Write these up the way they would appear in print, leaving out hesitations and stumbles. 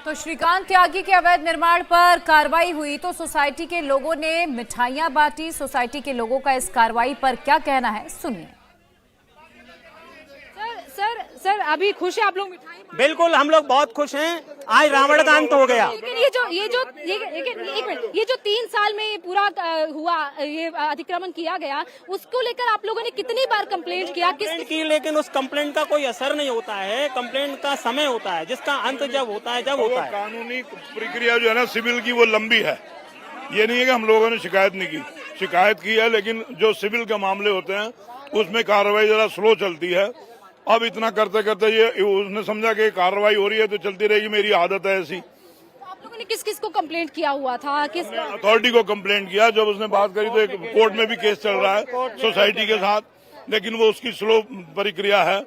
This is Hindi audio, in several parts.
तो श्रीकांत त्यागी के अवैध निर्माण पर कार्रवाई हुई तो सोसाइटी के लोगों ने मिठाइयां बांटी। सोसाइटी के लोगों का इस कार्रवाई पर क्या कहना है, सुनिए। सर अभी खुश है आप लोग? मिठाई बिल्कुल, हम लोग बहुत खुश हैं। आज रावण का अंत हो गया। लेकिन ये जो 3 साल में ये पूरा हुआ, ये अतिक्रमण किया गया, उसको लेकर आप लोगों ने कितनी बार कंप्लेंट किया? की लेकिन उस कंप्लेंट का कोई असर नहीं होता है। कंप्लेंट का समय होता है, जिसका अंत जब होता है होता है। कानूनी प्रक्रिया जो है ना सिविल की, वो लंबी है। ये नहीं है कि हम लोगों ने शिकायत नहीं की, शिकायत की है, लेकिन जो सिविल के मामले होते हैं उसमें कार्रवाई जरा स्लो चलती है। अब इतना करते करते ये उसने समझा कि कार्रवाई हो रही है तो चलती रहेगी, मेरी आदत है ऐसी। आप लोगों ने किस किस को कंप्लेंट किया हुआ था? किस अथॉरिटी को कंप्लेंट किया। जब उसने बात करी तो एक कोर्ट में भी केस चल रहा है सोसाइटी के साथ, लेकिन वो उसकी स्लो प्रक्रिया है,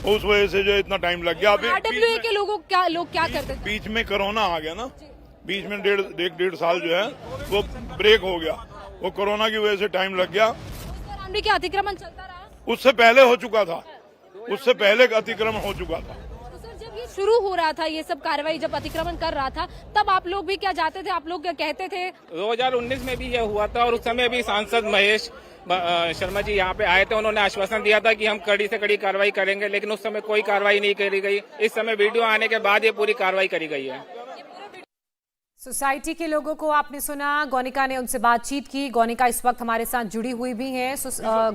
उस वजह से जो इतना टाइम लग गया। RWA के लोग क्या करते थे? बीच में कोरोना आ गया ना, बीच में डेढ़ साल जो है वो ब्रेक हो गया, वो कोरोना की वजह से टाइम लग गया। क्या अतिक्रमण चलता रहा? उससे पहले हो चुका था, उससे पहले अतिक्रमण हो चुका था। तो सर जब ये शुरू हो रहा था, ये सब कार्रवाई जब अतिक्रमण कर रहा था, तब आप लोग भी क्या जाते थे? आप लोग क्या कहते थे? 2019 में भी यह हुआ था और उस समय भी सांसद महेश शर्मा जी यहाँ पे आए थे। उन्होंने आश्वासन दिया था कि हम कड़ी से कड़ी कार्रवाई करेंगे, लेकिन उस समय कोई कार्रवाई नहीं करी गई। इस समय वीडियो आने के बाद ये पूरी कार्रवाई करी गई है। सोसाइटी के लोगों को आपने सुना, गौनिका ने उनसे बातचीत की। गौनिका इस वक्त हमारे साथ जुड़ी हुई भी हैं।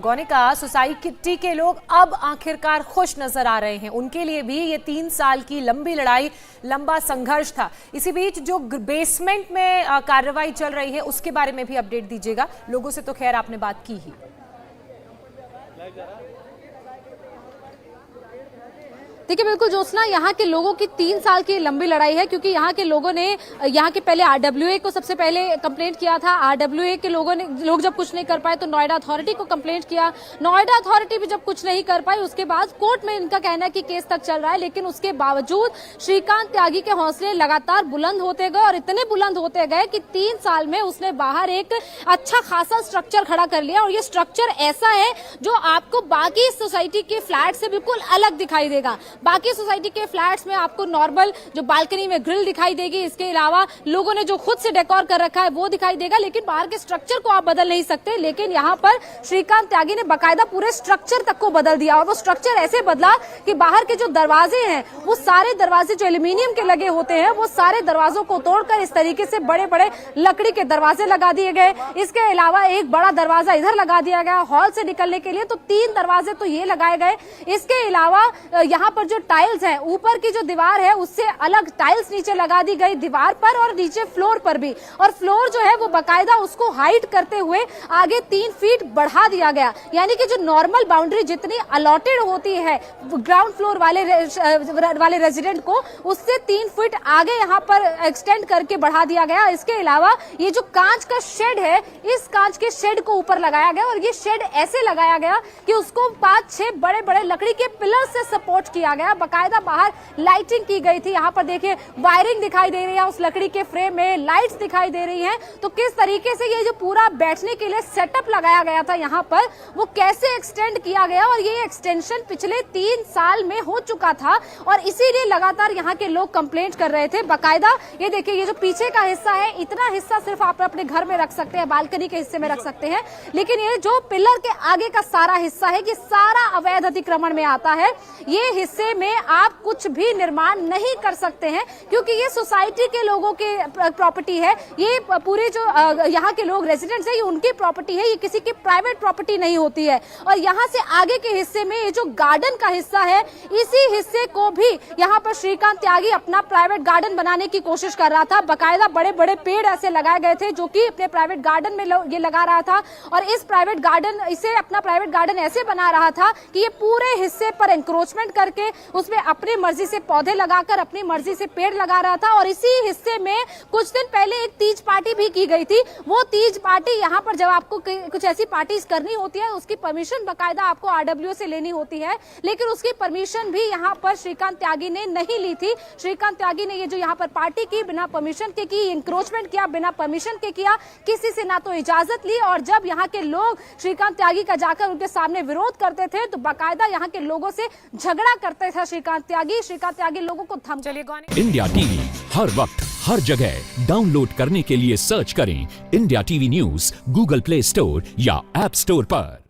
गौनिका, सोसाइटी के लोग अब आखिरकार खुश नजर आ रहे हैं। उनके लिए भी ये 3 साल की लंबी लड़ाई, लंबा संघर्ष था। इसी बीच जो बेसमेंट में कार्रवाई चल रही है उसके बारे में भी अपडेट दीजिएगा। लोगों से तो खैर आपने बात की ही। देखिए बिल्कुल ज्योत्सना, यहाँ के लोगों की 3 साल की लंबी लड़ाई है, क्योंकि यहाँ के लोगों ने यहाँ के पहले RWA को सबसे पहले कंप्लेंट किया था। RWA के लोग जब कुछ नहीं कर पाए तो नोएडा अथॉरिटी को कंप्लेंट किया। नोएडा अथॉरिटी भी जब कुछ नहीं कर पाई, उसके बाद कोर्ट में इनका कहना है कि केस तक चल रहा है। लेकिन उसके बावजूद श्रीकांत त्यागी के हौसले लगातार बुलंद होते गए और इतने बुलंद होते गए कि 3 साल में उसने बाहर एक अच्छा खासा स्ट्रक्चर खड़ा कर लिया। और ये स्ट्रक्चर ऐसा है जो आपको बाकी सोसाइटी के फ्लैट से बिल्कुल अलग दिखाई देगा। बाकी सोसाइटी के फ्लैट्स में आपको नॉर्मल जो बालकनी में ग्रिल दिखाई देगी, इसके अलावा लोगों ने जो खुद से डेकोर कर रखा है वो दिखाई देगा, लेकिन बाहर के स्ट्रक्चर को आप बदल नहीं सकते। लेकिन यहाँ पर श्रीकांत त्यागी ने बाकायदा पूरे स्ट्रक्चर तक को बदल दिया, और वो स्ट्रक्चर ऐसे बदला कि बाहर के जो दरवाजे हैं वो सारे दरवाजे जो एल्यूमिनियम के लगे होते हैं, वो सारे दरवाजों को तोड़कर इस तरीके से बड़े बड़े लकड़ी के दरवाजे लगा दिए गए। इसके अलावा एक बड़ा दरवाजा इधर लगा दिया गया हॉल से निकलने के लिए, तो 3 दरवाजे तो ये लगाए गए। इसके अलावा यहाँ पर जो टाइल्स है, ऊपर की जो दीवार है उससे अलग टाइल्स नीचे लगा दी गई दीवार पर, और नीचे फ्लोर पर भी। और फ्लोर जो है वो बाकायदा उसको हाइट करते हुए आगे 3 फीट बढ़ा दिया गया। यानी कि जो नॉर्मल बाउंड्री जितनी अलॉटेड होती है ग्राउंड फ्लोर वाले रेजिडेंट को, उससे 3 फीट आगे यहाँ पर एक्सटेंड करके बढ़ा दिया गया। इसके अलावा ये जो कांच का शेड है, इस कांच के शेड को ऊपर लगाया गया, और ये शेड ऐसे लगाया गया कि उसको 5-6 बड़े बड़े लकड़ी के पिलर से सपोर्ट किया गया। बाकायदा बाहर लाइटिंग की गई थी। यहाँ पर देखिए वायरिंग दिखाई दे रही है, उस लकड़ी के फ्रेम में लाइट्स दिखाई दे रही हैं। तो किस तरीके से ये जो पूरा बैठने के लिए सेटअप लगाया गया था यहाँ पर, वो कैसे एक्सटेंड किया गया, और ये एक्सटेंशन पिछले 3 साल में हो चुका था, और इसीलिए लगातार यहाँ के लोग कंप्लेंट कर रहे थे। बाकायदा ये देखिए, ये जो पीछे का हिस्सा है, इतना हिस्सा सिर्फ आप अपने घर में रख सकते हैं, बालकनी के हिस्से में रख सकते हैं, लेकिन ये जो पिलर के आगे का सारा हिस्सा है, ये सारा अवैध अतिक्रमण में आता है। ये हिस्से में आप कुछ भी निर्माण नहीं कर सकते हैं, क्योंकि ये सोसाइटी के लोगों के प्रॉपर्टी है। ये पूरे जो यहाँ के लोग रेजिडेंट्स हैं, ये उनकी प्रॉपर्टी है, ये किसी की प्राइवेट प्रॉपर्टी नहीं होती है। और यहाँ से आगे के हिस्से में ये जो गार्डन का हिस्सा है, इसी हिस्से को भी यहाँ पर श्रीकांत त्यागी अपना प्राइवेट गार्डन बनाने की कोशिश कर रहा था। बाकायदा बड़े बड़े पेड़ ऐसे लगाए गए थे जो कि अपने प्राइवेट गार्डन में ये लगा रहा था, और इसे अपना प्राइवेट गार्डन ऐसे बना रहा था कि ये पूरे हिस्से पर एंक्रोचमेंट करके उसमें अपनी मर्जी से पौधे लगाकर अपनी मर्जी से पेड़ लगा रहा था। और इसी हिस्से में कुछ दिन पहले एक तीज पार्टी भी की गई थी। वो तीज पार्टी, यहाँ पर जब आपको कुछ ऐसी पार्टीज करनी होती है, उसकी परमिशन बाकायदा आपको RWA से लेनी होती है, लेकिन उसकी परमिशन भी यहाँ पर श्रीकांत त्यागी ने नहीं ली थी। श्रीकांत त्यागी ने ये जो यहाँ पर पार्टी की, बिना परमिशन के की, इंक्रोचमेंट किया, बिना परमिशन के किया, किसी से ना तो इजाजत ली। और जब यहाँ के लोग श्रीकांत त्यागी का जाकर उनके सामने विरोध करते थे, तो बाकायदा यहाँ के लोगों से झगड़ा करते रहे थे श्रीकांत त्यागी लोगों को थम चलिए गौनिका इंडिया टीवी हर वक्त हर जगह डाउनलोड करने के लिए सर्च करें India TV news Google play store या ऐप स्टोर पर।